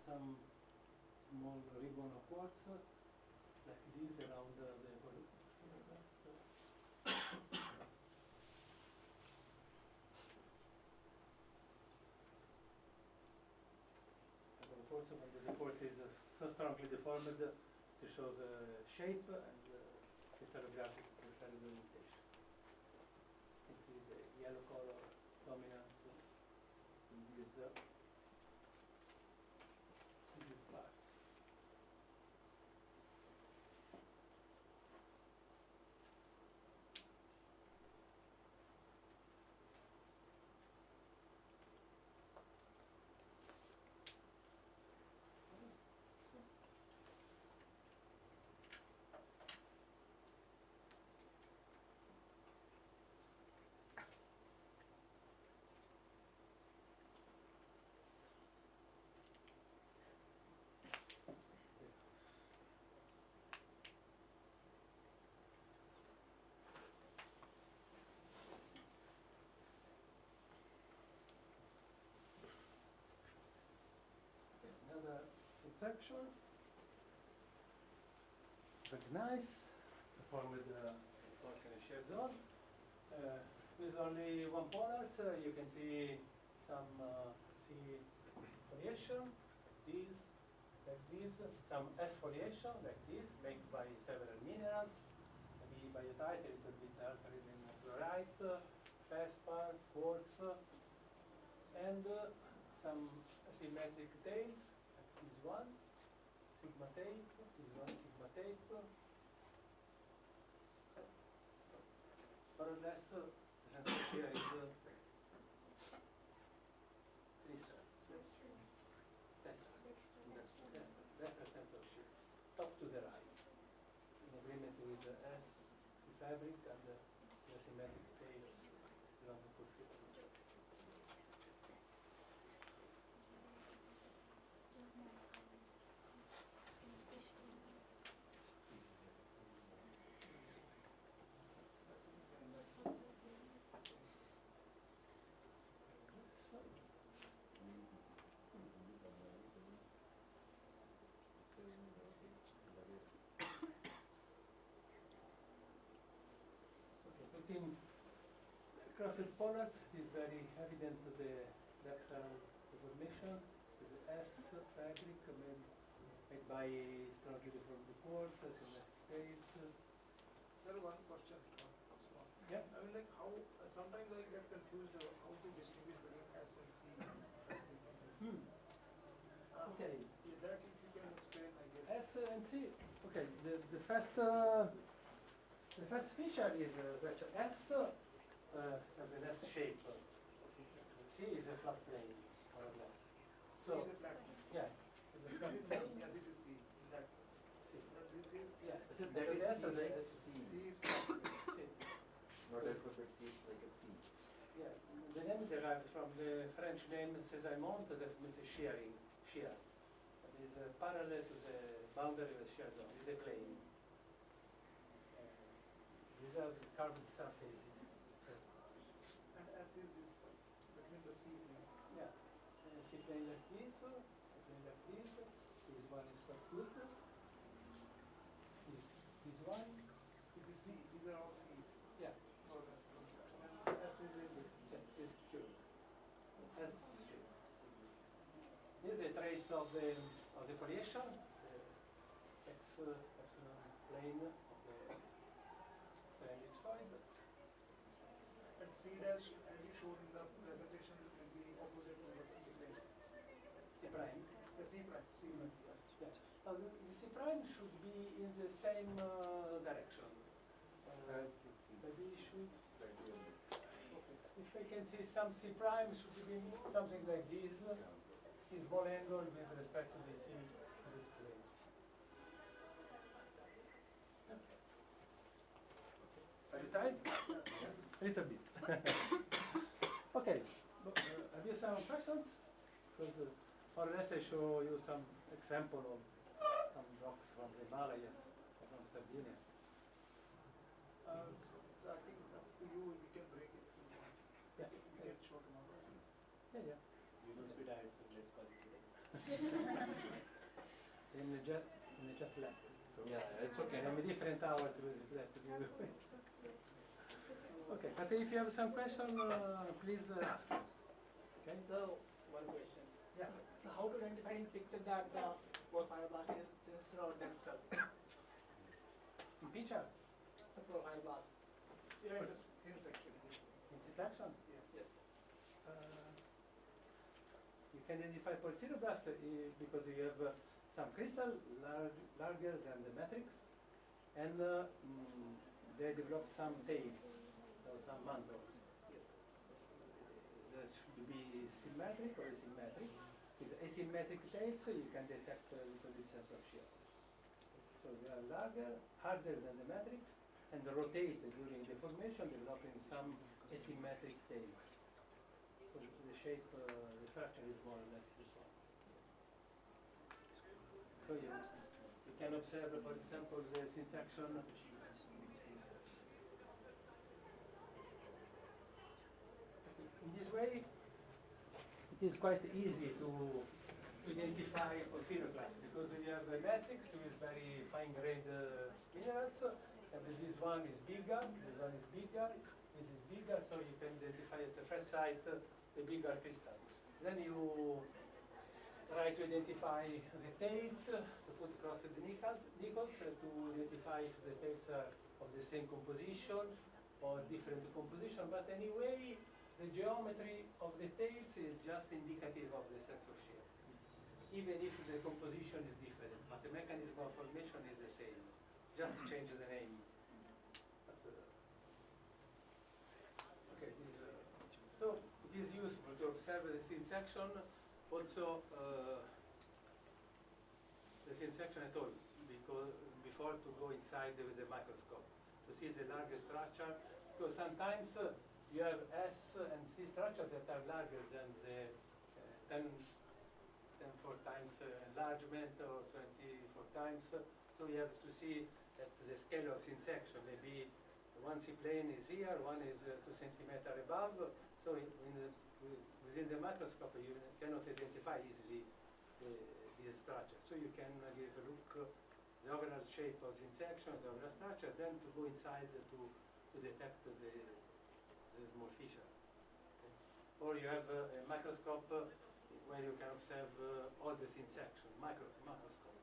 some small ribbon of quartz like this around the also when the report is so strongly deformed to show the shape and crystallographic orientation. You can see the yellow color dominant in this part. Another section, very nice, performed with course in a shear zone. With only one polar, you can see some foliation, like this, some S foliation, like this, made by several minerals, maybe biotite, a little bit altered in chlorite, feldspar, quartz, and some asymmetric tails, like this one, sigma tape, this one sigma tape. More or less, the sensor here is That's a sense of shear, top to the right, in agreement with the S fabric and the asymmetric tails along the field. Between crossed polars, it is very evident the axial deformation is the S fabric made by strongly deformed quartz, asymmetric tails. Sir, one question. Yeah. I mean, like how sometimes I get confused how to distinguish between S and C. Okay. Yeah, that if you can explain, I guess. S and C. Okay. The first feature is that S has an S shape. C is a flat plane, more or less. So C is a flat plane. Yeah. This is C. Yeah, this is C. That C. This is Yes. That is C, like C. C is flat plane. Not alphabet C is like a C. Yeah. The name derives from the French name Césaillement, that means shearing. Shear. It is parallel to the boundary of the shear zone. It's a plane. These are the carbon surfaces. And S is this between the C plane. Yeah. C plane like this, a plane like this. This one is quite good. This one. This is C. These are all C's. Yeah. Oh, that's good. And S is in Is cube. S shape. This is a trace of the foliation, the X epsilon plane of the ellipsoid. And C dash, as you showed in the presentation, will be opposite to the C plane. C prime. The C prime. C prime. Yeah. Now the C prime should be in the same direction. Maybe should. Okay. If I can see some C prime, should be something like this. Is small angle with respect to the C plane. Are you tired? A little bit. Okay. Have you some questions? Because more or less I show you some example of some rocks from the Himalayas, from Sardinia. So I think up to you, we can break it. Yeah. We can show tomorrow. Yeah. You know speed ads and let's call it today. in the jet lag. So Yeah, it's okay. and different hours we have to do. Okay, but if you have some question, please ask. Okay. So, one question. Yeah. So how to identify in picture that the fibroblast is sinister or dextral? In picture, So fibroblast. Yeah, in this section. in this action, Yes. you can identify porphyroblast because you have some crystal larger than the matrix, and they develop some tails or some mandorls. Yes. That should be symmetric or asymmetric. With asymmetric tails, you can detect a little bit sense of shear. So they are larger, harder than the matrix, and rotate during deformation, developing some asymmetric tails. So the shape, the structure is more or less this one. So you can observe, for example, the synsection. In this way, it is quite easy to identify porphyroclast because you have a matrix with very fine-grained minerals, and this one is bigger, this one is bigger, this is bigger, so you can identify at the first sight the bigger crystal. Then you try to identify the tails, to put across the nickels to identify if the tails are of the same composition or different composition, but anyway, the geometry of the tails is just indicative of the sense of shear, even if the composition is different, but the mechanism of formation is the same, just change the name. But, okay, so it is useful to observe the synsection, also the synsection at all, because before to go inside with the microscope, to see the larger structure, because sometimes you have S and C structures that are larger than the 10 4 times enlargement or 24 times. So you have to see that the scale of synsection, maybe one C plane is here, one is 2 centimeters above. So within the microscope you cannot identify easily these structures. So you can give a look the overall shape of synsection, the overall structure, then to go inside to detect the small fissure. Okay. Or you have a microscope where you can observe all the synsection, macroscope.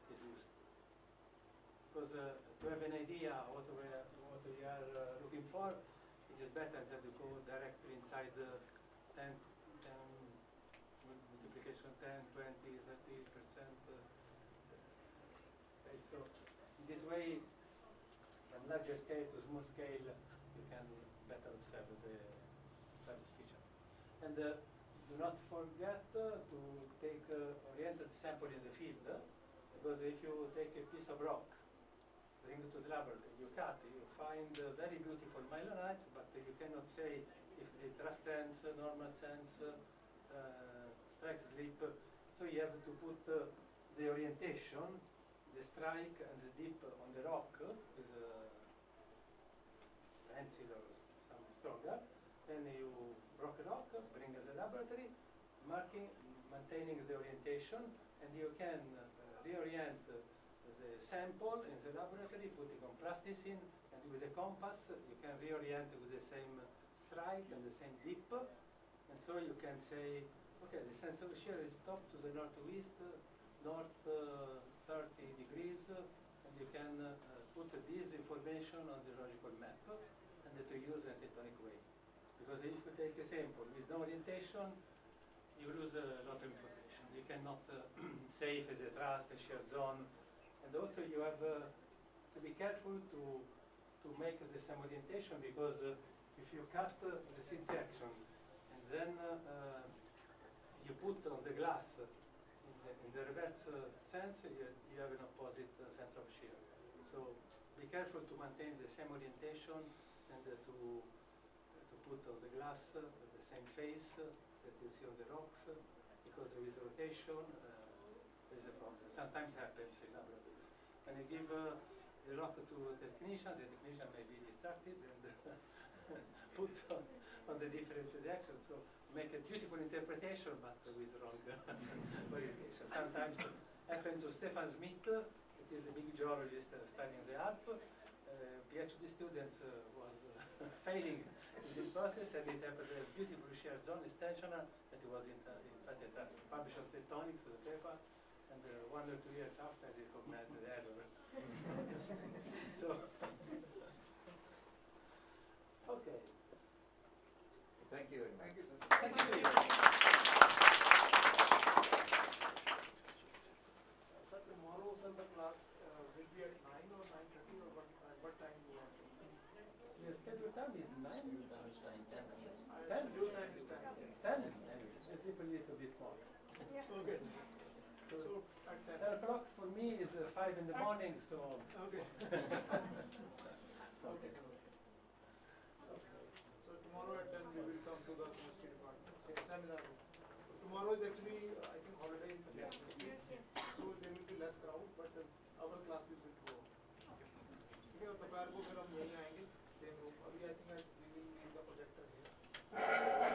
Is useful. Because to have an idea what we are looking for, it is better than to go directly inside the 10 multiplication 10, 20, 30%. Okay, so in this way, from larger scale to small scale, you can better observe the various feature. And do not forget to take oriented sample in the field, because if you take a piece of rock, bring it to the laboratory, you cut, you find very beautiful myelonites, but you cannot say if it transcends, normal sense, strike slip. So you have to put the orientation, the strike and the dip on the rock with a pencil or some stronger. Then you broke a rock, bring it to the laboratory, maintaining the orientation, and you can reorient the sample in the laboratory, putting on plasticine, and with a compass you can reorient with the same strike and the same dip, and so you can say, okay, the sense of shear is top to the northwest, north 30 degrees, and you can put this information on the logical map, and to use a tectonic way. Because if you take a sample with no orientation, you lose a lot of information. You cannot say if it's a thrust, a shear zone, and also you have to be careful to make the same orientation, because if you cut the synsection and then you put on the glass in the reverse sense, you have an opposite sense of shear. So be careful to maintain the same orientation and to put on the glass the same face that you see on the rocks, because with rotation there is a problem. Sometimes happens in laboratories. When you give the rock to the technician may be distracted and put on the different directions. So make a beautiful interpretation, but with wrong orientation. Sometimes happened to Stefan Smith, it is a big geologist studying the Alp. PhD students was failing in this process, and it happened a beautiful shear zone is tensional that was in fact published on tectonics, the paper, and 1 or 2 years after they recognized the error. So, okay. Thank you very much. Thank you, sir. Thank you. Sir, tomorrow, sir, the class will be at 9 or 9:30 or what time you want? The scheduled time is 9? Schedule time is 10. 10? It's a little bit more. Okay. So at 10. 10 o'clock for me is 5 in the morning, so... Okay. Okay, sir. Okay. So tomorrow at 10 we will come to the chemistry department, seminar room. Tomorrow is actually, I think, holiday in the next week. So there will be less crowd, but our classes will go. ठीक है, और दोपहर को फिर हम यहीं आएंगे, same room. अभी I think we will leave the projector here.